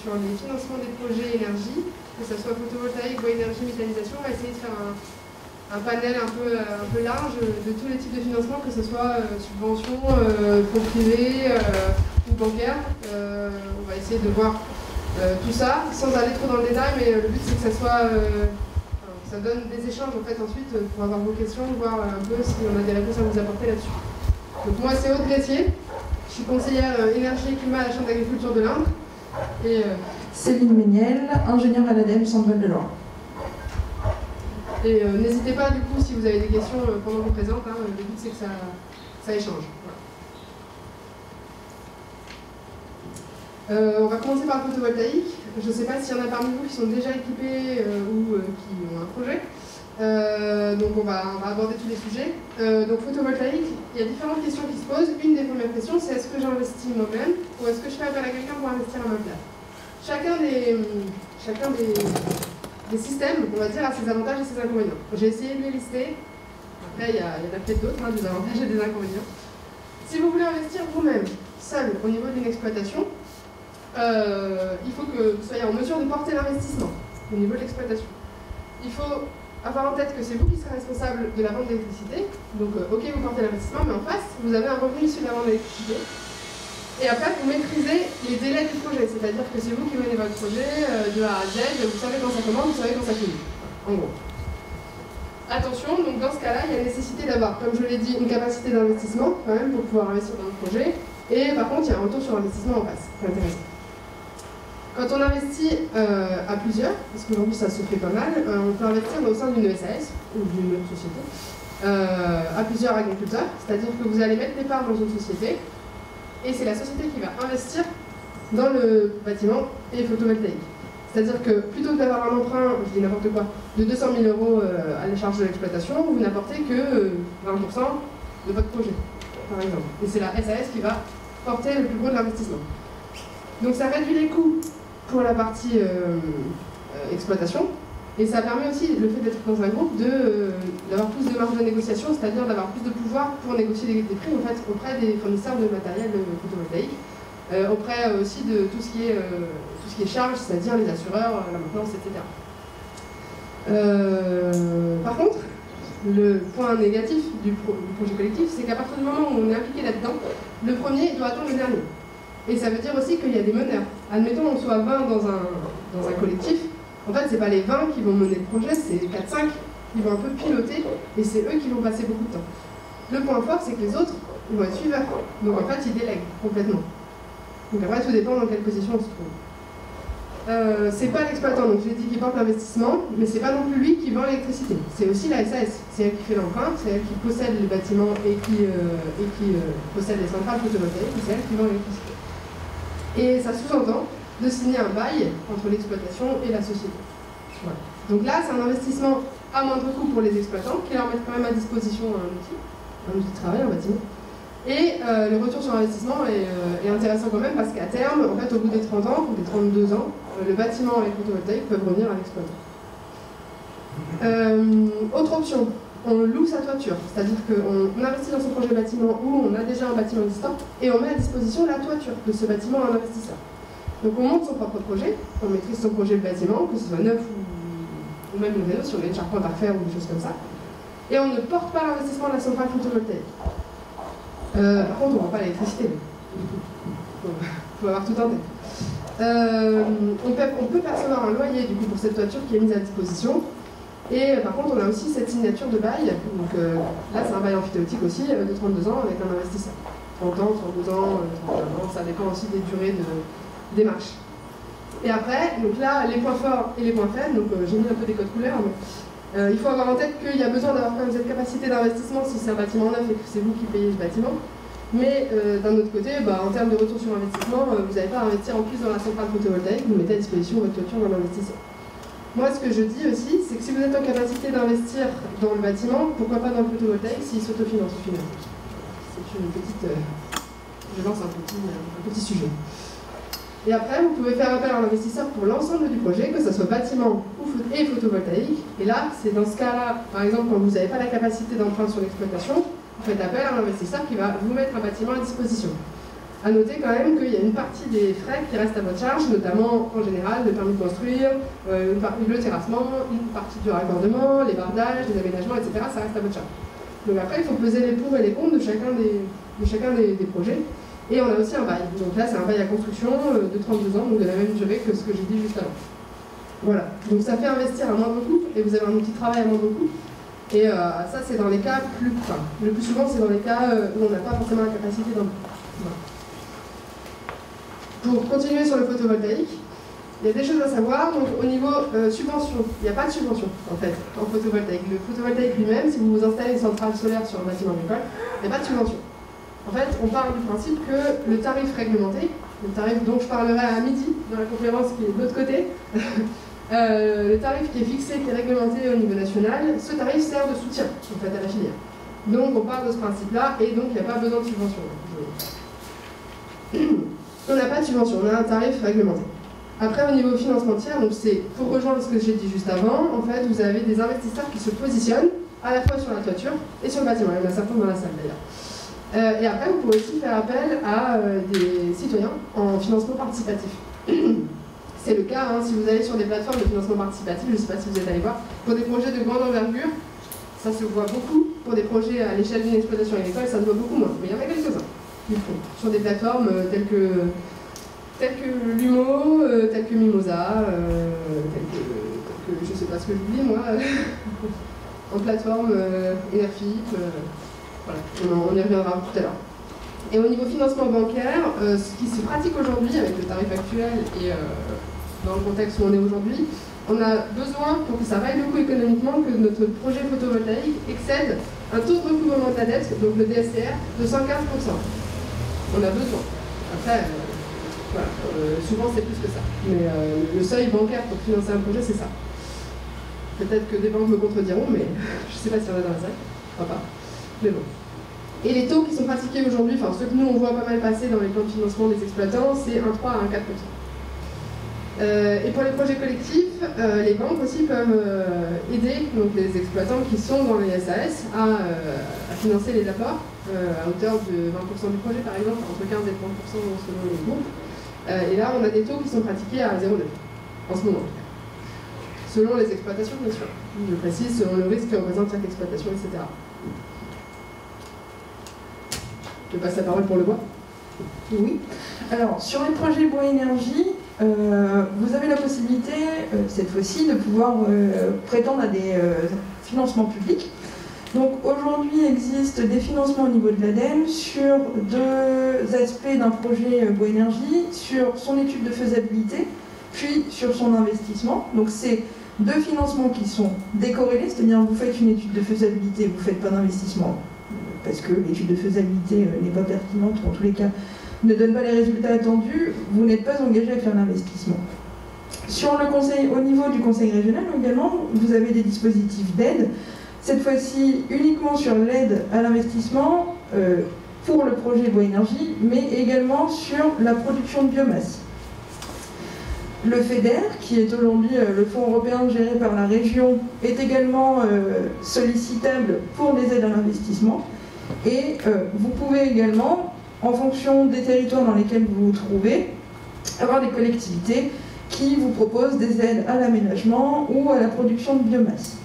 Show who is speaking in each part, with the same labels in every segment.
Speaker 1: sur les financements des projets énergie, que ce soit photovoltaïque, bois énergie, méthanisation. On va essayer de faire un panel un peu large de tous les types de financements, que ce soit subventions, fonds privés ou bancaires. On va essayer de voir tout ça, sans aller trop dans le détail, mais le but c'est que ça soit... ça donne des échanges en fait ensuite pour avoir vos questions, voir un peu si on a des réponses à vous apporter là-dessus. Donc moi c'est Aude Gressier, je suis conseillère énergie et climat à la Chambre d'agriculture de l'Indre. Et
Speaker 2: Céline Méniel, ingénieure à l'ADEME, Centre-Val-de-Loire.
Speaker 1: Et n'hésitez pas du coup si vous avez des questions pendant que je vous présente, hein, le but c'est que ça échange. Voilà. On va commencer par le photovoltaïque. Je ne sais pas s'il y en a parmi vous qui sont déjà équipés ou qui ont un projet. Donc on va aborder tous les sujets. Donc photovoltaïque, il y a différentes questions qui se posent. Une des premières questions, c'est est-ce que j'investis moi-même ou est-ce que je fais appel à quelqu'un pour investir à ma place? Chacun des systèmes, on va dire, a ses avantages et ses inconvénients. J'ai essayé de les lister. Après, il y en a peut-être d'autres, hein, des avantages et des inconvénients. Si vous voulez investir vous-même, seul, au niveau d'une exploitation, il faut que vous soyez en mesure de porter l'investissement au niveau de l'exploitation. Il faut avoir en tête que c'est vous qui serez responsable de la vente d'électricité. Donc, ok, vous portez l'investissement, mais en face, vous avez un revenu issu de la vente d'électricité. Et après, vous maîtrisez les délais du projet, c'est-à-dire que c'est vous qui menez votre projet de A à Z, vous savez quand ça commence, vous savez quand ça finit, en gros. Attention, donc dans ce cas-là, il y a nécessité d'avoir, comme je l'ai dit, une capacité d'investissement, quand même, pour pouvoir investir dans le projet. Et par contre, il y a un retour sur investissement en face, c'est intéressant. Quand on investit à plusieurs, parce qu'aujourd'hui ça se fait pas mal, on peut investir au sein d'une SAS ou d'une autre société, à plusieurs agriculteurs, c'est-à-dire que vous allez mettre des parts dans une société, et c'est la société qui va investir dans le bâtiment et photovoltaïque. C'est-à-dire que plutôt que d'avoir un emprunt, je dis n'importe quoi, de 200 000 € à la charge de l'exploitation, vous n'apportez que 20% de votre projet, par exemple. Et c'est la SAS qui va porter le plus gros de l'investissement. Donc ça réduit les coûts pour la partie exploitation, et ça permet aussi, le fait d'être dans un groupe, d'avoir plus de marge de négociation, c'est-à-dire d'avoir plus de pouvoir pour négocier des prix en fait, auprès des fournisseurs de matériel photovoltaïque, auprès aussi de tout ce qui est charge, c'est-à-dire les assureurs, la maintenance, etc. Par contre, le point négatif du projet collectif, c'est qu'à partir du moment où on est impliqué là-dedans, le premier doit attendre le dernier. Et ça veut dire aussi qu'il y a des meneurs. Admettons qu'on soit 20 dans un collectif, en fait, c'est pas les 20 qui vont mener le projet, c'est les 4-5 qui vont un peu piloter, et c'est eux qui vont passer beaucoup de temps. Le point fort, c'est que les autres, ils vont être suiveurs. Donc en fait, ils délèguent complètement. Donc après, tout dépend dans quelle position on se trouve. C'est pas l'exploitant, donc je l'ai dit, qui porte l'investissement, mais c'est pas non plus lui qui vend l'électricité. C'est aussi la SAS. C'est elle qui fait l'emprunt, c'est elle qui possède les bâtiments et qui possède les centrales photovoltaïques, et c'est elle qui vend l'électricité. Et ça sous-entend de signer un bail entre l'exploitation et la société. Voilà. Donc là, c'est un investissement à moindre coût pour les exploitants, qui leur mettent quand même à disposition un outil de travail, un bâtiment. Et le retour sur investissement est intéressant quand même, parce qu'à terme, en fait, au bout des 30 ans, ou des 32 ans, le bâtiment et les photovoltaïques peuvent revenir à l'exploitant. Autre option, on loue sa toiture, c'est-à-dire qu'on investit dans son projet bâtiment où on a déjà un bâtiment existant et on met à disposition la toiture de ce bâtiment à un investisseur. Donc on monte son propre projet, on maîtrise son projet de bâtiment, que ce soit neuf ou même une réno, si on a une charpente à refaire ou des choses comme ça, et on ne porte pas l'investissement de la centrale photovoltaïque. Par contre, on ne vend pas l'électricité. Il faut avoir tout en tête. On peut percevoir un loyer du coup, pour cette toiture qui est mise à disposition. Et par contre, on a aussi cette signature de bail. Donc là, c'est un bail emphytéotique aussi, de 32 ans avec un investisseur. 30 ans, 32 ans, 31 ans, ça dépend aussi des durées de démarche. Et après, donc là, les points forts et les points faibles, donc j'ai mis un peu des codes couleurs, mais il faut avoir en tête qu'il y a besoin d'avoir quand même cette capacité d'investissement si c'est un bâtiment neuf et que c'est vous qui payez ce bâtiment. Mais d'un autre côté, en termes de retour sur investissement, vous n'avez pas à investir en plus dans la centrale photovoltaïque, vous mettez à disposition votre toiture d'un investisseur. Moi, ce que je dis aussi, c'est que si vous êtes en capacité d'investir dans le bâtiment, pourquoi pas dans le photovoltaïque s'il s'autofinance au final. C'est une petite... je lance un petit sujet. Et après, vous pouvez faire appel à un investisseur pour l'ensemble du projet, que ce soit bâtiment et photovoltaïque. Et là, c'est dans ce cas-là, par exemple, quand vous n'avez pas la capacité d'emprunt sur l'exploitation, vous faites appel à un investisseur qui va vous mettre un bâtiment à disposition. À noter quand même qu'il y a une partie des frais qui restent à votre charge, notamment en général le permis de construire, le terrassement, une partie du raccordement, les bardages, les aménagements, etc. Ça reste à votre charge. Donc après, il faut peser les pour et les contre de chacun des projets. Et on a aussi un bail. Donc là, c'est un bail à construction de 32 ans, donc de la même durée que ce que j'ai dit juste avant. Voilà. Donc ça fait investir à moindre coût, et vous avez un outil de travail à moindre coût. Et ça, c'est dans les cas le plus souvent, c'est dans les cas où on n'a pas forcément la capacité d'en. Voilà. Pour continuer sur le photovoltaïque, il y a des choses à savoir. Donc au niveau subvention, il n'y a pas de subvention en fait en photovoltaïque. Le photovoltaïque lui-même, si vous vous installez une centrale solaire sur un bâtiment agricole, il n'y a pas de subvention. En fait, on part du principe que le tarif réglementé, le tarif dont je parlerai à midi dans la conférence qui est de l'autre côté, le tarif qui est fixé, qui est réglementé au niveau national, ce tarif sert de soutien en fait, à la filière. Donc on part de ce principe-là et donc il n'y a pas besoin de subvention. On n'a pas de subvention, on a un tarif réglementé. Après, au niveau financement tiers, donc c'est pour rejoindre ce que j'ai dit juste avant, en fait, vous avez des investisseurs qui se positionnent à la fois sur la toiture et sur le bâtiment. Il y en a certains dans la salle d'ailleurs. Et après, vous pouvez aussi faire appel à des citoyens en financement participatif. C'est le cas, hein, si vous allez sur des plateformes de financement participatif, je ne sais pas si vous êtes allé voir, pour des projets de grande envergure, ça se voit beaucoup. Pour des projets à l'échelle d'une exploitation agricole, ça se voit beaucoup moins. Mais il y en a quelques-uns. Sur des plateformes telles que Lumo, telles que Mimosa, telles que je ne sais pas ce que je dis moi, en plateforme Enerfip, voilà, on y reviendra tout à l'heure. Et au niveau financement bancaire, ce qui se pratique aujourd'hui avec le tarif actuel et dans le contexte où on est aujourd'hui, on a besoin, pour que ça vaille le coup économiquement, que notre projet photovoltaïque excède un taux de recouvrement de la dette, donc le DSCR, de 115%. On a besoin. Après, voilà, souvent c'est plus que ça. Mais le seuil bancaire pour financer un projet, c'est ça. Peut-être que des banques me contrediront, mais je ne sais pas s'il y en a dans la salle. Je crois pas. Mais bon. Et les taux qui sont pratiqués aujourd'hui, enfin ceux que nous on voit pas mal passer dans les plans de financement des exploitants, c'est un 3 à un 4%. Et pour les projets collectifs, les banques aussi peuvent aider donc, les exploitants qui sont dans les SAS à financer les apports à hauteur de 20% du projet par exemple, entre 15 et 30% selon les groupes. Et là on a des taux qui sont pratiqués à 0,9 en ce moment. Selon les exploitations bien sûr. Je précise, selon le risque que représente chaque exploitation, etc. Je passe la parole pour le bois.
Speaker 2: Oui. Alors, sur les projets bois énergie, vous avez la possibilité, cette fois-ci, de pouvoir prétendre à des financements publics. Donc, aujourd'hui, il existe des financements au niveau de l'ADEME sur deux aspects d'un projet bois énergie, sur son étude de faisabilité, puis sur son investissement. Donc, c'est deux financements qui sont décorrélés, c'est-à-dire vous faites une étude de faisabilité, vous ne faites pas d'investissement, parce que l'étude de faisabilité n'est pas pertinente, ou en tous les cas ne donne pas les résultats attendus, vous n'êtes pas engagé à faire l'investissement. Sur le conseil, au niveau du conseil régional également, vous avez des dispositifs d'aide, cette fois-ci uniquement sur l'aide à l'investissement pour le projet bois énergie, mais également sur la production de biomasse. Le FEDER, qui est aujourd'hui le fonds européen géré par la région, est également sollicitable pour des aides à l'investissement. Et vous pouvez également, en fonction des territoires dans lesquels vous vous trouvez, avoir des collectivités qui vous proposent des aides à l'aménagement ou à la production de biomasse.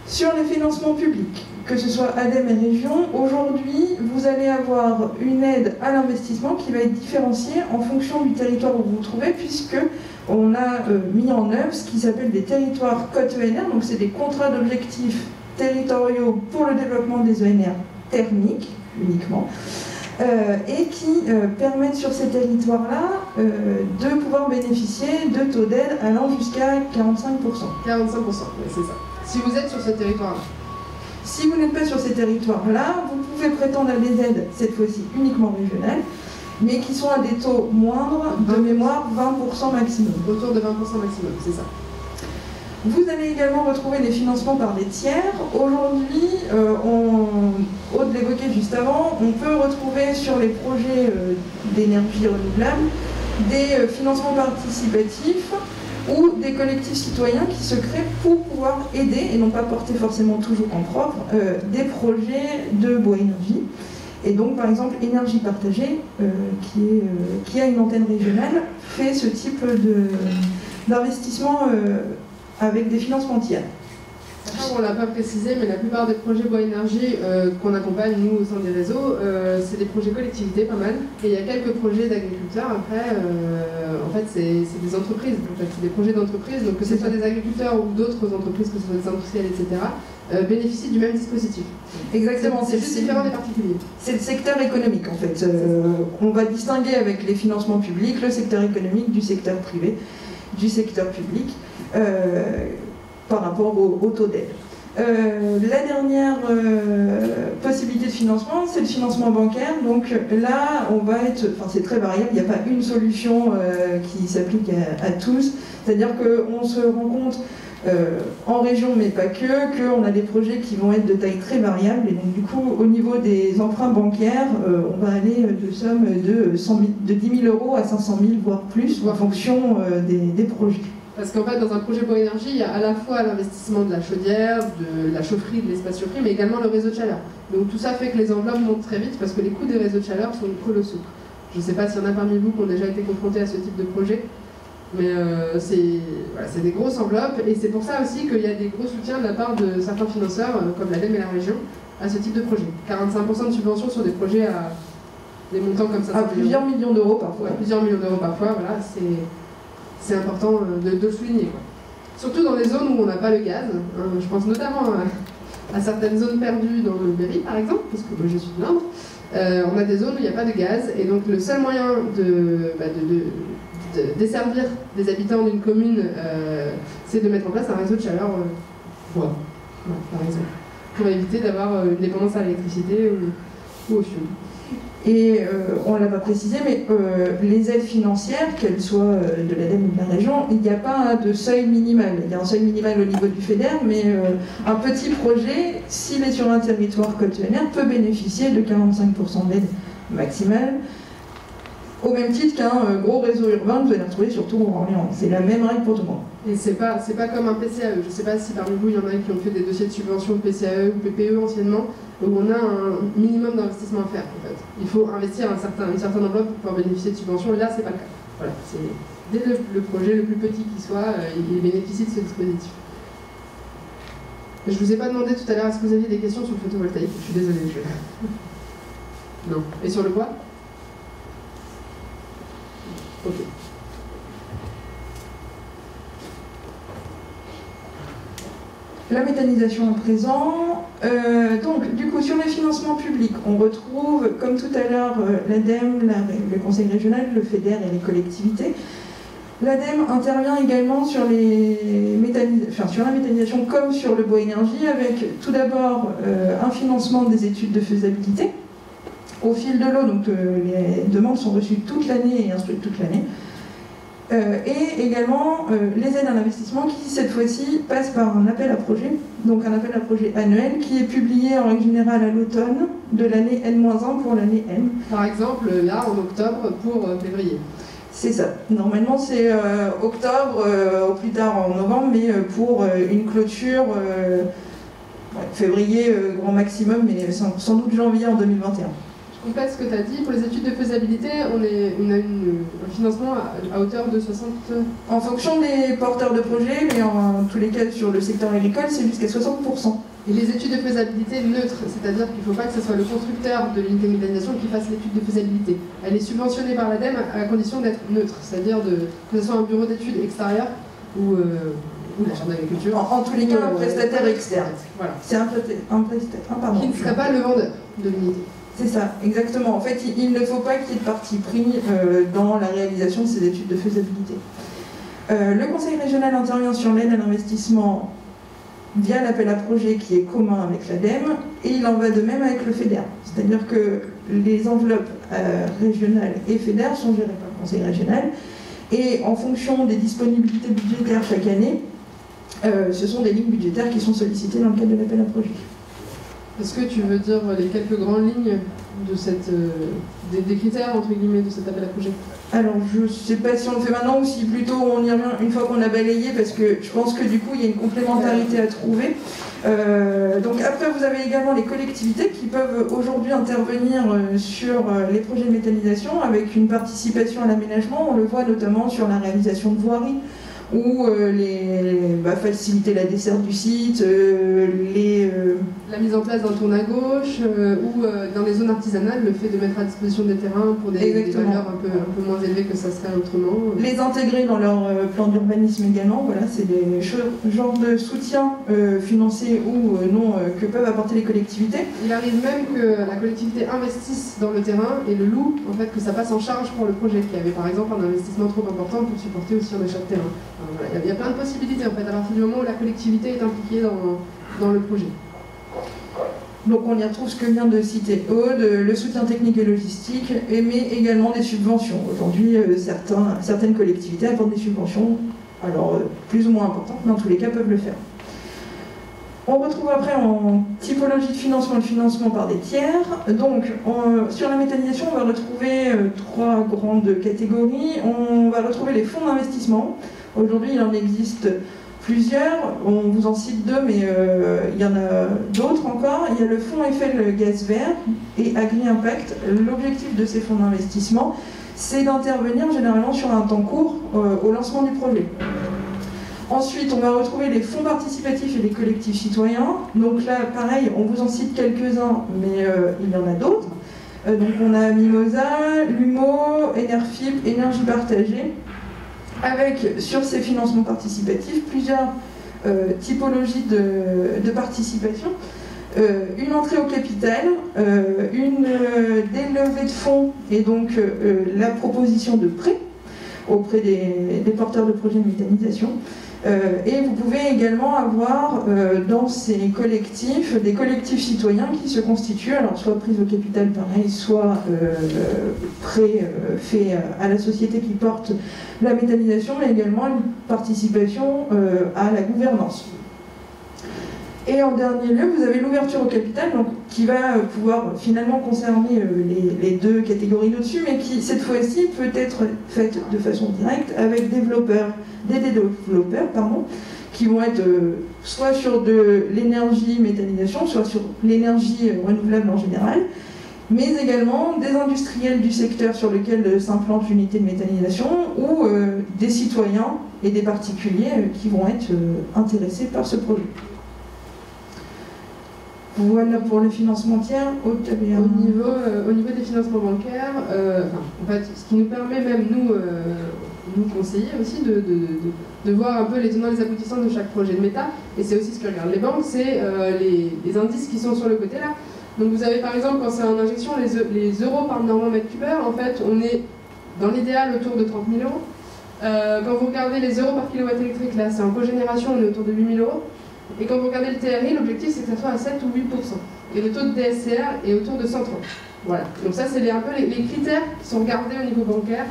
Speaker 2: Sur les financements publics, que ce soit ADEME et région, aujourd'hui, vous allez avoir une aide à l'investissement qui va être différenciée en fonction du territoire où vous vous trouvez, puisque on a mis en œuvre ce qui s'appelle des territoires cotes ENR, donc c'est des contrats d'objectifs territoriaux pour le développement des ENR thermiques uniquement, et qui permettent sur ces territoires-là de pouvoir bénéficier de taux d'aide allant jusqu'à 45%.
Speaker 1: 45%, oui, c'est ça. Si vous êtes sur ce territoire-là.
Speaker 2: Si vous n'êtes pas sur ces territoires-là, vous pouvez prétendre à des aides, cette fois-ci uniquement régionales, mais qui sont à des taux moindres, de mémoire 20% maximum.
Speaker 1: Autour de 20% maximum, c'est ça.
Speaker 2: Vous allez également retrouver des financements par des tiers. Aujourd'hui, Aude l'évoquait juste avant, on peut retrouver sur les projets d'énergie renouvelable des financements participatifs ou des collectifs citoyens qui se créent pour pouvoir aider, et non pas porter forcément toujours en propre, des projets de bois énergie. Et donc, par exemple, Énergie Partagée, qui a une antenne régionale, fait ce type d'investissement avec des financements tiers.
Speaker 1: On ne l'a pas précisé, mais la plupart des projets bois énergie qu'on accompagne, nous, au sein des réseaux, c'est des projets collectivités, pas mal. Et il y a quelques projets d'agriculteurs, après, en fait, c'est des entreprises, en fait, c'est des projets d'entreprise, donc que ce soit des agriculteurs ou d'autres entreprises, que ce soit des industriels, etc., bénéficient du même dispositif.
Speaker 2: Exactement.
Speaker 1: C'est juste différent des particuliers.
Speaker 2: C'est le secteur économique, en fait. On va distinguer avec les financements publics le secteur économique du secteur privé, du secteur public. Par rapport au taux d'aide. La dernière possibilité de financement, c'est le financement bancaire. Donc là, on va être, enfin c'est très variable, il n'y a pas une solution qui s'applique à tous. C'est-à-dire qu'on se rend compte en région, mais pas qu'on a des projets qui vont être de taille très variable. Et donc du coup, au niveau des emprunts bancaires, on va aller de sommes de 10 000 € à 500 000, voire plus, en fonction des projets.
Speaker 1: Parce qu'en fait, dans un projet bois énergie, il y a à la fois l'investissement de la chaudière, de la chaufferie, de l'espace chaufferie, mais également le réseau de chaleur. Donc tout ça fait que les enveloppes montent très vite parce que les coûts des réseaux de chaleur sont colossaux. Je ne sais pas s'il y en a parmi vous qui ont déjà été confrontés à ce type de projet, mais c'est des grosses enveloppes et c'est pour ça aussi qu'il y a des gros soutiens de la part de certains financeurs, comme l'ADEME et la région, à ce type de projet. 45% de subventions sur des projets à des montants comme ça.
Speaker 2: À plusieurs millions d'euros parfois.
Speaker 1: Ouais, plusieurs millions d'euros parfois, voilà, c'est important de le souligner, quoi. Surtout dans les zones où on n'a pas le gaz. Je pense notamment à certaines zones perdues dans le Berry, par exemple, parce que moi je suis de l'Indre. On a des zones où il n'y a pas de gaz, et donc le seul moyen de desservir des habitants d'une commune, c'est de mettre en place un réseau de chaleur bois, par exemple, pour éviter d'avoir une dépendance à l'électricité ou au fioul.
Speaker 2: Et on ne l'a pas précisé, mais les aides financières, qu'elles soient de l'ADEME ou de la région, il n'y a pas de seuil minimal. Il y a un seuil minimal au niveau du FEDER, mais un petit projet, s'il est sur un territoire côte-ENR, peut bénéficier de 45% d'aide maximale, au même titre qu'un gros réseau urbain que vous allez retrouver surtout en Orléans. C'est la même règle pour tout le monde.
Speaker 1: Et c'est pas comme un PCAE. Je ne sais pas si parmi vous, il y en a qui ont fait des dossiers de subvention PCAE ou PPE anciennement, où on a un minimum d'investissement à faire, en fait. Il faut investir une certaine enveloppe pour pouvoir bénéficier de subventions, et là, c'est pas le cas. Voilà, dès le projet le plus petit qui soit, il bénéficie de ce dispositif. Je vous ai pas demandé tout à l'heure, est-ce que vous aviez des questions sur le photovoltaïque? Je suis désolée. Non. Et sur le bois? Ok.
Speaker 2: La méthanisation à présent. Donc, du coup, sur les financements publics, on retrouve, comme tout à l'heure, l'ADEME, le Conseil régional, le FEDER et les collectivités. L'ADEME intervient également sur la méthanisation comme sur le bois énergie, avec tout d'abord un financement des études de faisabilité. Au fil de l'eau, donc les demandes sont reçues toute l'année et instruites toute l'année. Et également les aides à l'investissement qui, cette fois-ci, passent par un appel à projet, donc un appel à projet annuel qui est publié en règle générale à l'automne de l'année N-1 pour l'année N.
Speaker 1: Par exemple, là, en octobre pour février.
Speaker 2: C'est ça. Normalement, c'est octobre, au plus tard en novembre, mais pour une clôture, février grand maximum, mais sans doute janvier en 2021.
Speaker 1: Je complète ce que tu as dit. Pour les études de faisabilité, on a un financement à hauteur de 60...
Speaker 2: En fonction des porteurs de projets, mais en tous les cas sur le secteur agricole, c'est jusqu'à 60%.
Speaker 1: Et les études de faisabilité neutres, c'est-à-dire qu'il ne faut pas que ce soit le constructeur de l'unité de méthanisation qui fasse l'étude de faisabilité. Elle est subventionnée par l'ADEME à condition d'être neutre, c'est-à-dire que ce soit un bureau d'études extérieur ou la Chambre d'agriculture.
Speaker 2: En tous les cas, un prestataire externe. Voilà. C'est un prestataire, pardon.
Speaker 1: Qui ne serait pas le vendeur de l'unité.
Speaker 2: C'est ça, exactement. En fait, il ne faut pas qu'il y ait de parti pris dans la réalisation de ces études de faisabilité. Le Conseil régional intervient sur l'aide à l'investissement via l'appel à projet qui est commun avec l'ADEME, et il en va de même avec le FEDER. C'est-à-dire que les enveloppes régionales et FEDER sont gérées par le Conseil régional, et en fonction des disponibilités budgétaires chaque année, ce sont des lignes budgétaires qui sont sollicitées dans le cadre de l'appel à projet.
Speaker 1: Est-ce que tu veux dire les quelques grandes lignes de des critères, entre guillemets, de cet appel à projet?
Speaker 2: Alors, je ne sais pas si on le fait maintenant ou si plutôt on y revient une fois qu'on a balayé, parce que je pense que du coup, il y a une complémentarité à trouver. Donc après, vous avez également les collectivités qui peuvent aujourd'hui intervenir sur les projets de méthanisation avec une participation à l'aménagement. On le voit notamment sur la réalisation de voiries, ou faciliter la desserte du site,
Speaker 1: la mise en place d'un tourne à gauche, ou dans les zones artisanales, le fait de mettre à disposition des terrains pour des valeurs un peu moins élevées que ça serait autrement.
Speaker 2: Les intégrer dans leur plan d'urbanisme également, voilà, c'est des genres de soutien financier ou non que peuvent apporter les collectivités.
Speaker 1: Il arrive même que la collectivité investisse dans le terrain et le loue, en fait, que ça passe en charge pour le projet, qui avait par exemple un investissement trop important pour supporter aussi un achat de terrain. Voilà, il y a plein de possibilités en fait, à partir du moment où la collectivité est impliquée dans le projet.
Speaker 2: Donc on y retrouve ce que vient de citer Aude, le soutien technique et logistique, mais également des subventions. Aujourd'hui, certaines collectivités apportent des subventions, alors plus ou moins importantes, mais en tous les cas peuvent le faire. On retrouve après en typologie de financement le financement par des tiers. Donc sur la méthanisation, on va retrouver trois grandes catégories. On va retrouver les fonds d'investissement. Aujourd'hui, il en existe plusieurs, on vous en cite deux, mais il y en a d'autres encore. Il y a le fonds Eiffel Gaz Vert et Agri Impact. L'objectif de ces fonds d'investissement, c'est d'intervenir généralement sur un temps court au lancement du projet. Ensuite, on va retrouver les fonds participatifs et les collectifs citoyens. Donc là, pareil, on vous en cite quelques-uns, mais il y en a d'autres. Donc on a Mimosa, Lumo, Enerfip, Énergie Partagée, avec, sur ces financements participatifs, plusieurs typologies de participation. Une entrée au capital, des levées de fonds et donc la proposition de prêt auprès des porteurs de projets de méthanisation. Et vous pouvez également avoir dans ces collectifs des collectifs citoyens qui se constituent, alors soit prise au capital pareil, soit prêt fait à la société qui porte la méthanisation, mais également une participation à la gouvernance. Et en dernier lieu, vous avez l'ouverture au capital, donc, qui va pouvoir finalement concerner les deux catégories d'au-dessus, mais qui, cette fois-ci, peut être faite de façon directe avec des développeurs, qui vont être soit sur de l'énergie méthanisation, soit sur l'énergie renouvelable en général, mais également des industriels du secteur sur lequel s'implante l'unité de méthanisation, ou des citoyens et des particuliers qui vont être intéressés par ce projet. Voilà pour le financement tiers.
Speaker 1: Au niveau des financements bancaires, en fait, ce qui nous permet même, nous conseillers aussi, de voir un peu les tenants et les aboutissants de chaque projet de méta, et c'est aussi ce que regardent les banques, c'est les indices qui sont sur le côté là. Donc vous avez par exemple, quand c'est en injection, les euros par normand mètre cubeur, en fait, on est dans l'idéal autour de 30 000 euros. Quand vous regardez les euros par kilowatt électrique, là, c'est en cogénération, on est autour de 8 000 euros. Et quand vous regardez le TRI, l'objectif c'est que ça soit à 7 ou 8%. Et le taux de DSCR est autour de 130. Voilà. Donc ça, c'est un peu les critères qui sont regardés au niveau bancaire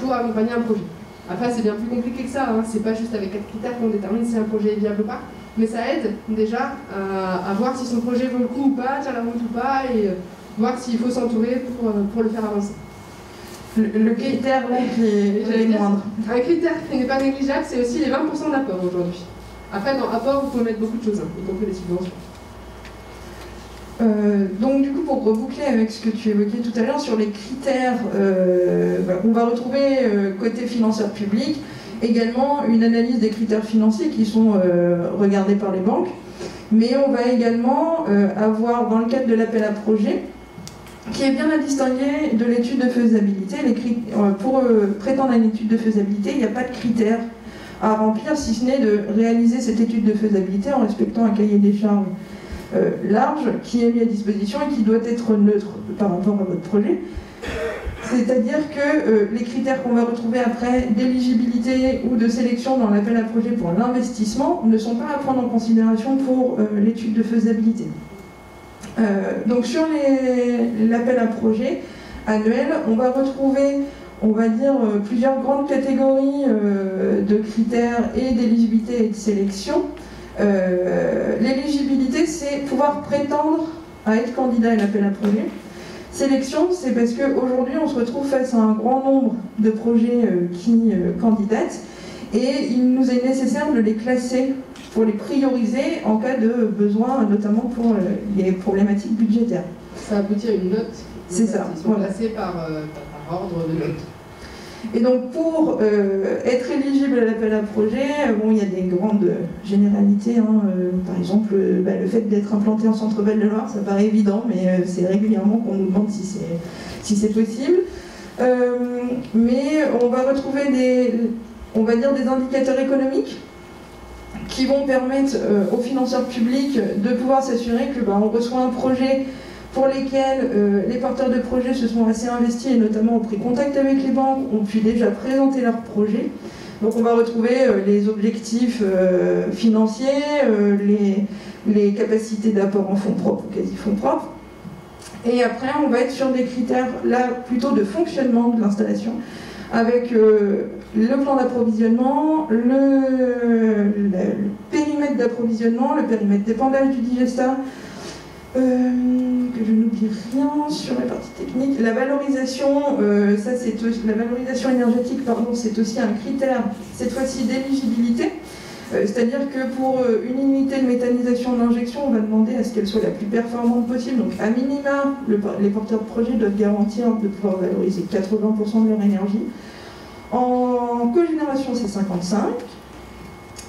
Speaker 1: pour accompagner un projet. Après, c'est bien plus compliqué que ça. Hein. C'est pas juste avec 4 critères qu'on détermine si un projet est viable ou pas. Mais ça aide déjà à voir si son projet vaut le coup ou pas, tient la route ou pas, et voir s'il faut s'entourer pour le faire avancer.
Speaker 2: Le critère là qui est moindre.
Speaker 1: Un critère qui n'est pas négligeable, c'est aussi les 20% d'apport aujourd'hui. Après, dans apport, vous pouvez mettre beaucoup de choses, y compris les subventions.
Speaker 2: Donc du coup, pour reboucler avec ce que tu évoquais tout à l'heure sur les critères, on va retrouver côté financeur public également une analyse des critères financiers qui sont regardés par les banques, mais on va également avoir dans le cadre de l'appel à projet, qui est bien à distinguer de l'étude de faisabilité. Pour prétendre à une étude de faisabilité, il n'y a pas de critères à remplir, si ce n'est de réaliser cette étude de faisabilité en respectant un cahier des charges large qui est mis à disposition et qui doit être neutre par rapport à votre projet. C'est-à-dire que les critères qu'on va retrouver après d'éligibilité ou de sélection dans l'appel à projet pour l'investissement ne sont pas à prendre en considération pour l'étude de faisabilité. Donc sur l'appel à projet annuel, on va retrouver, on va dire, plusieurs grandes catégories de critères et d'éligibilité et de sélection. L'éligibilité, c'est pouvoir prétendre à être candidat à l'appel à projet. Sélection, c'est parce qu'aujourd'hui, on se retrouve face à un grand nombre de projets qui candidatent et il nous est nécessaire de les classer pour les prioriser en cas de besoin, notamment pour les problématiques budgétaires.
Speaker 1: Ça aboutit à une note.
Speaker 2: C'est ça.
Speaker 1: Ils sont classés par ordre de notes.
Speaker 2: Et donc pour être éligible à l'appel à projet, bon, il y a des grandes généralités. Par exemple, le fait d'être implanté en centre-val de Loire, ça paraît évident, mais c'est régulièrement qu'on nous demande si c'est possible. Mais on va retrouver des indicateurs économiques qui vont permettre aux financeurs publics de pouvoir s'assurer que on reçoit un projet pour lesquels les porteurs de projets se sont assez investis et notamment ont pris contact avec les banques, ont pu déjà présenter leur projet. Donc on va retrouver les objectifs financiers, les capacités d'apport en fonds propres ou quasi-fonds propres. Et après on va être sur des critères là plutôt de fonctionnement de l'installation, avec le plan d'approvisionnement, le périmètre d'approvisionnement, le périmètre d'épandage du digestat, que je n'oublie rien sur la partie technique. La valorisation, la valorisation énergétique, c'est aussi un critère, cette fois-ci d'éligibilité. C'est-à-dire que pour une unité de méthanisation d'injection, on va demander à ce qu'elle soit la plus performante possible. Donc à minima, les porteurs de projet doivent garantir de pouvoir valoriser 80% de leur énergie. En cogénération, c'est 55.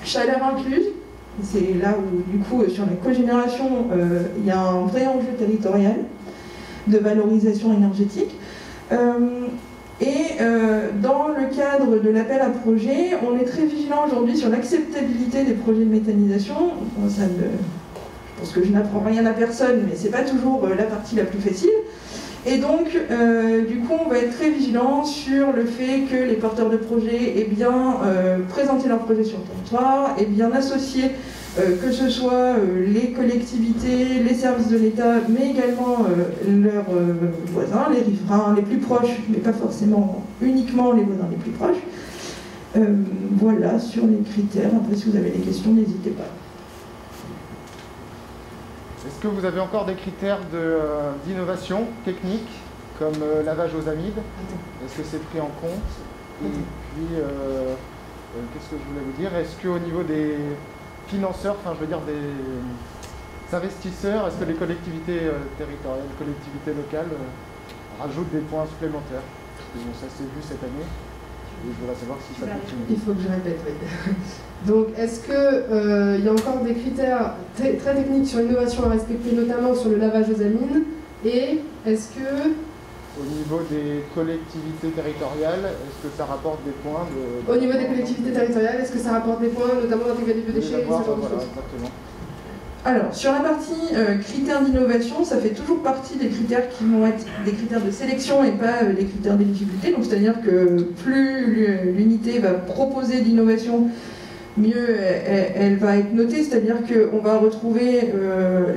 Speaker 2: Chaleur incluse, c'est là où, du coup, sur la cogénération, il y a un vrai enjeu territorial de valorisation énergétique. Dans le cadre de l'appel à projet, on est très vigilant aujourd'hui sur l'acceptabilité des projets de méthanisation. Je pense que je n'apprends rien à personne, mais ce n'est pas toujours la partie la plus facile. Et donc, du coup, on va être très vigilant sur le fait que les porteurs de projets aient bien présenté leur projet sur le territoire, aient bien associé que ce soit les collectivités, les services de l'État, mais également leurs voisins, les riverains les plus proches, mais pas forcément uniquement les voisins les plus proches. Voilà sur les critères. Après, si vous avez des questions, n'hésitez pas.
Speaker 3: Est-ce que vous avez encore des critères d'innovation technique, comme lavage aux amides? Est-ce que c'est pris en compte? Et puis, qu'est-ce que je voulais vous dire? Est-ce qu'au niveau des financeurs, des investisseurs, est-ce que les collectivités territoriales, collectivités locales rajoutent des points supplémentaires? Bon, ça s'est vu cette année. Et je voudrais savoir si ça continue.
Speaker 1: Il faut que je répète, oui. Donc, est-ce qu'il y a encore des critères très techniques sur l'innovation à respecter, notamment sur le lavage aux amines? Et est-ce que...
Speaker 3: Au niveau des collectivités territoriales, est-ce que ça rapporte des points
Speaker 1: Au niveau des collectivités territoriales, est-ce que ça rapporte des points, notamment d'intégrer des biodéchets et ce genre de choses?
Speaker 3: Exactement.
Speaker 2: Alors, sur la partie critères d'innovation, ça fait toujours partie des critères qui vont être des critères de sélection et pas des critères d'éligibilité. Donc, c'est-à-dire que plus l'unité va proposer d'innovation, mieux elle va être notée. C'est-à-dire qu'on va retrouver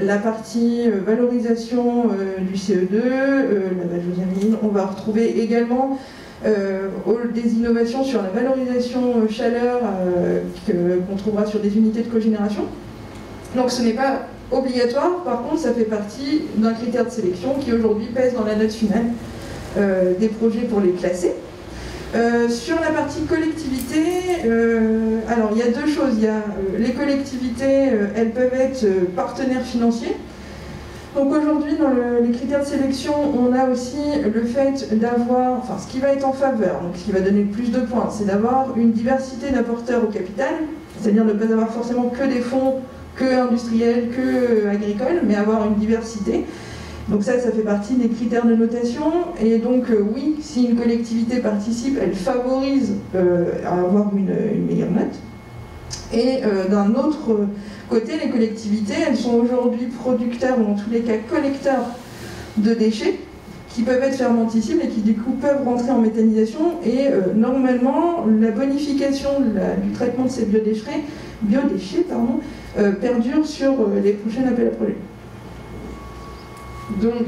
Speaker 2: la partie valorisation du CO2, lavage aux amines. On va retrouver également des innovations sur la valorisation chaleur qu'on trouvera sur des unités de cogénération. Donc ce n'est pas obligatoire, par contre ça fait partie d'un critère de sélection qui aujourd'hui pèse dans la note finale des projets pour les classer. Sur la partie collectivité, alors il y a deux choses. Il y a les collectivités, elles peuvent être partenaires financiers. Donc aujourd'hui, dans les critères de sélection, on a aussi le fait d'avoir, enfin ce qui va être en faveur, donc ce qui va donner le plus de points, c'est d'avoir une diversité d'apporteurs au capital, c'est-à-dire ne pas avoir forcément que des fonds que industriels, que agricoles, mais avoir une diversité. Donc ça fait partie des critères de notation. Et donc oui, si une collectivité participe, elle favorise à avoir une meilleure note. Et d'un autre côté, les collectivités, elles sont aujourd'hui producteurs, ou en tous les cas collecteurs de déchets, qui peuvent être fermenticibles et qui du coup peuvent rentrer en méthanisation. Et normalement, la bonification du traitement de ces biodéchets perdure sur les prochains appels à projets.
Speaker 1: Donc,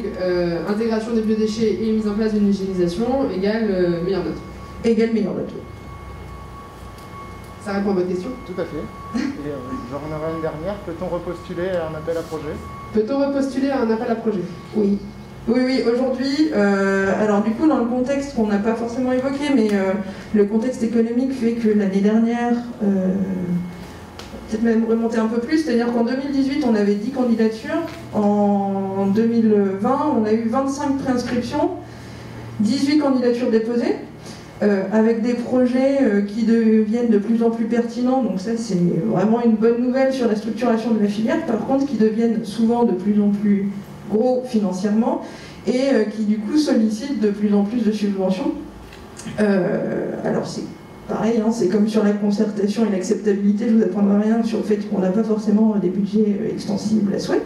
Speaker 1: intégration des biodéchets et mise en place d'une hygiénisation égale meilleure note.
Speaker 2: Égale meilleure note.
Speaker 1: Ça répond à votre question?
Speaker 3: Tout à fait. Et j'en aurais une dernière. Peut-on repostuler à un appel à projet?
Speaker 1: Peut-on repostuler à un appel à projet?
Speaker 2: Oui. Oui, aujourd'hui, alors du coup, dans le contexte qu'on n'a pas forcément évoqué, mais le contexte économique fait que l'année dernière, peut-être même remonter un peu plus, c'est-à-dire qu'en 2018, on avait 10 candidatures, en 2020, on a eu 25 préinscriptions, 18 candidatures déposées, avec des projets qui deviennent de plus en plus pertinents, donc ça c'est vraiment une bonne nouvelle sur la structuration de la filière, par contre qui deviennent souvent de plus en plus gros financièrement et qui du coup sollicitent de plus en plus de subventions. Alors c'est pareil, hein, c'est comme sur la concertation et l'acceptabilité, je ne vous apprendrai rien sur le fait qu'on n'a pas forcément des budgets extensibles à souhait.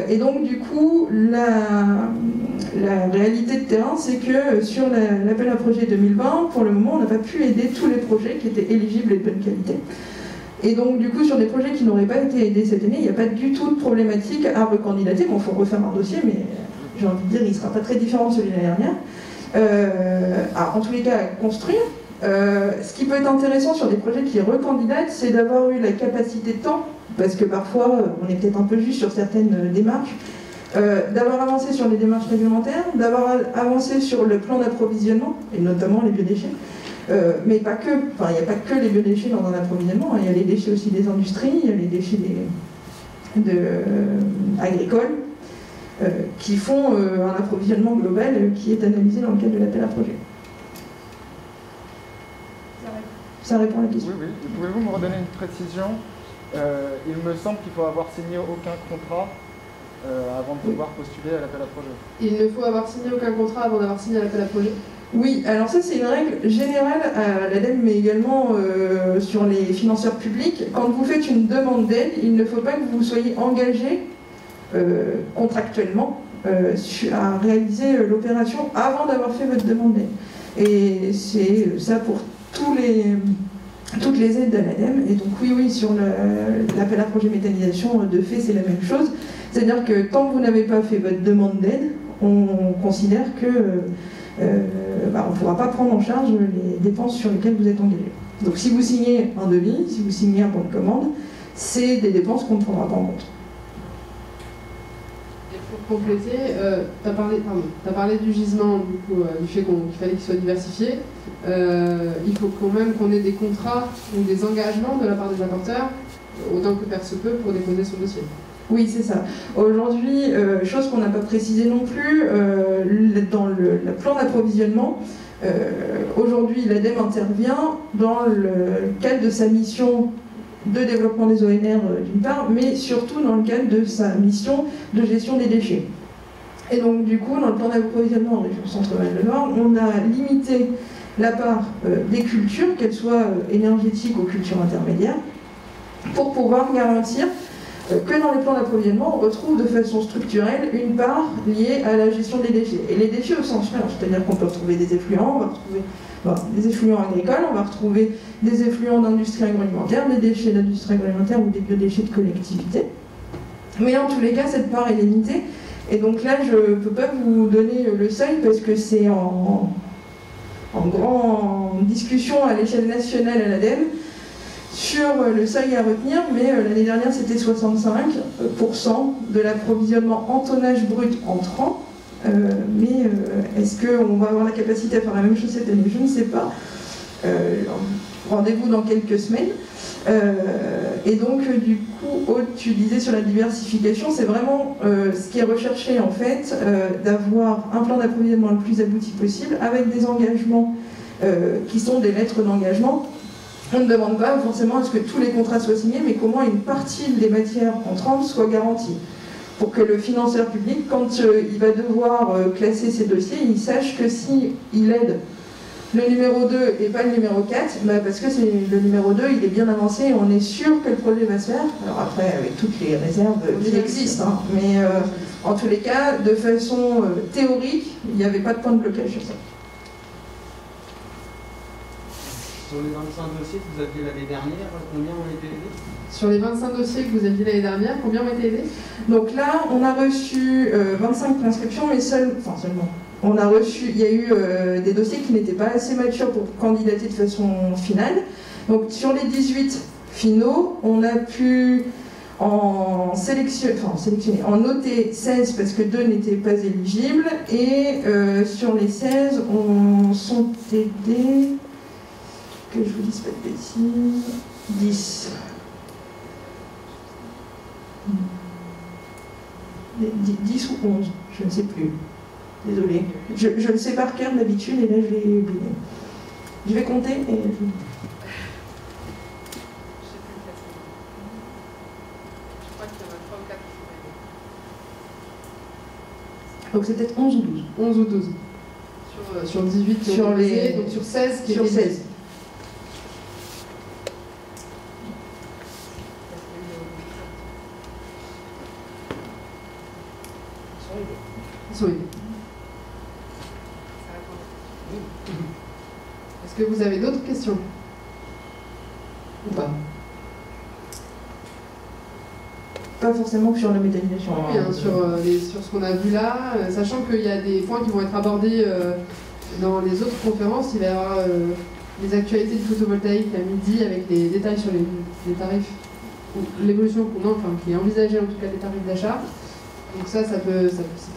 Speaker 2: Et donc du coup, la réalité de terrain, c'est que sur l'appel à projet 2020, pour le moment, on n'a pas pu aider tous les projets qui étaient éligibles et de bonne qualité. Et donc, du coup, sur des projets qui n'auraient pas été aidés cette année, il n'y a pas du tout de problématique à recandidater. Bon, il faut refaire un dossier, mais j'ai envie de dire, il ne sera pas très différent de celui de l'année dernière. En tous les cas, à construire. Ce qui peut être intéressant sur des projets qui recandidatent, c'est d'avoir eu la capacité de temps, parce que parfois, on est peut-être un peu juste sur certaines démarches, d'avoir avancé sur les démarches réglementaires, d'avoir avancé sur le plan d'approvisionnement, et notamment les biodéchets. Mais pas que, enfin il n'y a pas que les biodéchets dans un approvisionnement, il y a les déchets aussi des industries, il y a les déchets agricoles qui font un approvisionnement global qui est analysé dans le cadre de l'appel à projet. Ça répond à la question.
Speaker 3: Oui, oui. Pouvez-vous me redonner une précision? Il me semble qu'il faut avoir signé aucun contrat avant de pouvoir postuler à l'appel à projet.
Speaker 1: Il ne faut avoir signé aucun contrat avant d'avoir signé l'appel à projet?
Speaker 2: Oui, alors ça c'est une règle générale à l'ADEME, mais également sur les financeurs publics. Quand vous faites une demande d'aide, il ne faut pas que vous soyez engagé contractuellement à réaliser l'opération avant d'avoir fait votre demande d'aide. Et c'est ça pour toutes les aides de l'ADEME. Et donc oui, sur l'appel à projet méthanisation, de fait c'est la même chose. C'est-à-dire que tant que vous n'avez pas fait votre demande d'aide, on considère que on ne pourra pas prendre en charge les dépenses sur lesquelles vous êtes engagé. Donc si vous signez un devis, si vous signez un bon de commande, c'est des dépenses qu'on ne prendra pas en compte.
Speaker 1: Et pour compléter, tu as parlé du gisement, du fait qu'il fallait qu'il soit diversifié. Il faut quand même qu'on ait des contrats ou des engagements de la part des apporteurs, autant que faire se peut, pour déposer son dossier.
Speaker 2: Oui, c'est ça. Aujourd'hui, chose qu'on n'a pas précisé non plus, dans le plan d'approvisionnement, aujourd'hui l'ADEME intervient dans le cadre de sa mission de développement des ONR d'une part, mais surtout dans le cadre de sa mission de gestion des déchets. Et donc du coup, dans le plan d'approvisionnement en région Centre-Val de Loire, on a limité la part des cultures, qu'elles soient énergétiques ou cultures intermédiaires, pour pouvoir garantir que dans les plans d'approvisionnement, on retrouve de façon structurelle une part liée à la gestion des déchets. Et les déchets au sens large, c'est-à-dire qu'on peut retrouver des effluents, on va retrouver des effluents agricoles, on va retrouver des effluents d'industrie agroalimentaire, des déchets d'industrie agroalimentaire ou des biodéchets de collectivité. Mais en tous les cas, cette part est limitée. Et donc là, je ne peux pas vous donner le seuil parce que c'est en grande discussion à l'échelle nationale à l'ADEME sur le seuil à retenir, mais l'année dernière c'était 65% de l'approvisionnement en tonnage brut entrant. Mais est-ce qu'on va avoir la capacité à faire la même chose cette année? Je ne sais pas. Rendez-vous dans quelques semaines. Et donc du coup, Aude, tu disais sur la diversification, c'est vraiment ce qui est recherché en fait, d'avoir un plan d'approvisionnement le plus abouti possible, avec des engagements qui sont des lettres d'engagement. On ne demande pas forcément à ce que tous les contrats soient signés, mais comment une partie des matières entrantes soit garantie. Pour que le financeur public, quand il va devoir classer ses dossiers, il sache que s'il aide le numéro 2 et pas le numéro 4, parce que le numéro 2, il est bien avancé et on est sûr que le projet va se faire. Alors après, avec toutes les réserves qui existent, hein, mais en tous les cas, de façon théorique, il n'y avait pas de point de blocage sur ça.
Speaker 4: Sur les 25 dossiers que vous aviez l'année dernière, combien ont été aidés?
Speaker 1: Sur les 25 dossiers que vous aviez l'année dernière, combien ont été aidés?
Speaker 2: Donc là, on a reçu 25 préinscriptions, mais seulement. On a reçu, il y a eu des dossiers qui n'étaient pas assez matures pour candidater de façon finale, Donc sur les 18 finaux, on a pu en noter 16 parce que 2 n'étaient pas éligibles, et sur les 16, on sont aidés, que je vous dise pas de bêtises, 10. 10 ou 11, je ne sais plus. Désolée. Je le sais par cœur d'habitude et là je l'ai oublié. Je vais compter et... Donc c'est peut-être 11 ou 12.
Speaker 1: 11 ou 12. Sur 18 qui ont été donc sur 16 qui
Speaker 2: sur
Speaker 1: étaient
Speaker 2: 16.
Speaker 1: Ils sont aidés. Est-ce que vous avez d'autres questions? Ou pas?
Speaker 2: Pas forcément que sur la méthanisation.
Speaker 1: Oui, hein, sur ce qu'on a vu là, sachant qu'il y a des points qui vont être abordés dans les autres conférences. Il va y avoir les actualités du photovoltaïque à midi avec les détails sur les tarifs, l'évolution qui est envisagée en tout cas des tarifs d'achat. Donc ça c'est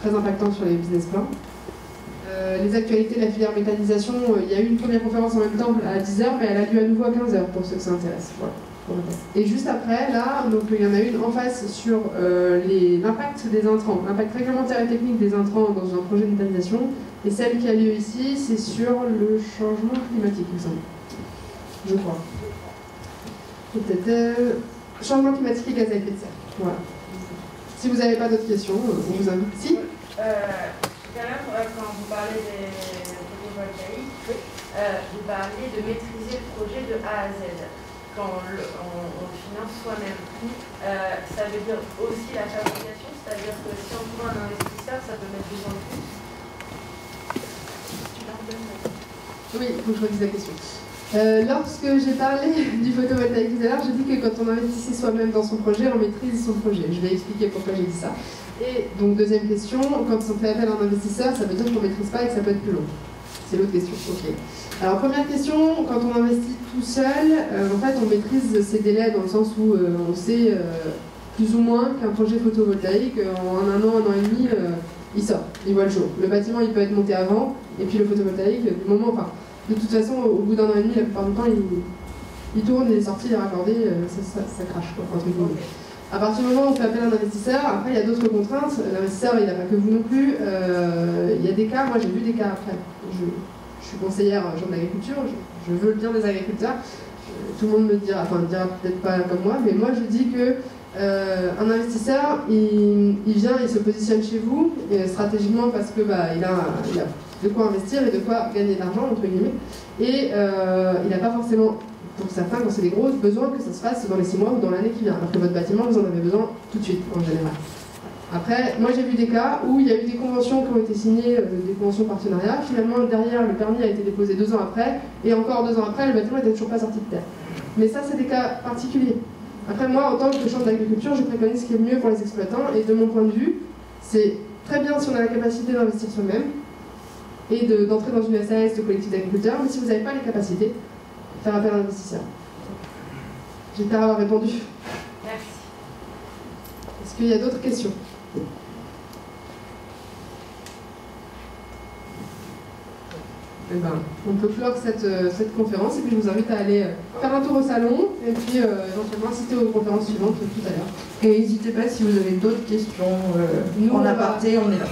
Speaker 1: très impactant sur les business plans. Les actualités de la filière méthanisation, il y a eu une première conférence en même temps à 10h, mais elle a lieu à nouveau à 15h pour ceux que ça intéresse. Voilà. Et juste après, là, donc, il y en a une en face sur l'impact des intrants, l'impact réglementaire et technique des intrants dans un projet de méthanisation. Et celle qui a lieu ici, c'est sur le changement climatique, il me semble. Je crois. Peut-être changement climatique et gaz à effet de serre. Voilà. Si vous n'avez pas d'autres questions, on vous invite. Si
Speaker 5: Tout à l'heure, quand vous parlez des photovoltaïques, vous parliez de maîtriser le projet de A à Z. Quand on le finance soi-même. Ça veut dire aussi la fabrication, c'est-à-dire que si on trouve un investisseur, ça peut mettre 2 ans de plus.
Speaker 1: Oui, il faut que je redise la question. Lorsque j'ai parlé du photovoltaïque tout à l'heure, j'ai dit que quand on investissait soi-même dans son projet, on maîtrise son projet. Je vais expliquer pourquoi j'ai dit ça. Et donc, deuxième question, quand on fait appel à un investisseur, ça veut dire qu'on ne maîtrise pas et que ça peut être plus long. C'est l'autre question. Ok. Alors, première question, quand on investit tout seul, en fait, on maîtrise ses délais dans le sens où on sait plus ou moins qu'un projet photovoltaïque, en un an et demi, il sort, il voit le jour. Le bâtiment, il peut être monté avant, et puis le photovoltaïque, du moment, enfin, de toute façon, au bout d'un an et demi, la plupart du temps, il tourne, il est sorti, il est raccordé, ça crache, quoi, entre guillemets. À partir du moment où on fait appel à un investisseur, après il y a d'autres contraintes. L'investisseur, il n'a pas que vous non plus. Il y a des cas, moi j'ai vu des cas après. Je suis conseillère en l'agriculture, je veux le bien des agriculteurs. Tout le monde me dira, enfin dira peut-être pas comme moi, mais moi je dis que un investisseur, il vient, il se positionne chez vous stratégiquement parce que il a de quoi investir et de quoi gagner de l'argent entre guillemets. Et il n'a pas forcément, pour certains, quand c'est des gros, besoin que ça se fasse dans les 6 mois ou dans l'année qui vient. Alors que votre bâtiment, vous en avez besoin tout de suite en général. Après, moi j'ai vu des cas où il y a eu des conventions qui ont été signées, des conventions partenariat. Finalement, derrière, le permis a été déposé 2 ans après, et encore 2 ans après, le bâtiment n'était toujours pas sorti de terre. Mais ça, c'est des cas particuliers. Après, moi, en tant que chambre d'agriculture, je préconise ce qui est mieux pour les exploitants, et de mon point de vue, c'est très bien si on a la capacité d'investir soi-même, et d'entrer dans une SAS de collectif d'agriculteurs, mais si vous n'avez pas les capacités, faire appel à un investisseur. J'espère avoir répondu.
Speaker 5: Merci.
Speaker 1: Est-ce qu'il y a d'autres questions ? Eh ben, on peut clore cette conférence et puis je vous invite à aller faire un tour au salon et puis éventuellement assister aux conférences suivantes tout à l'heure.
Speaker 2: Et n'hésitez pas si vous avez d'autres questions en aparté, on est là.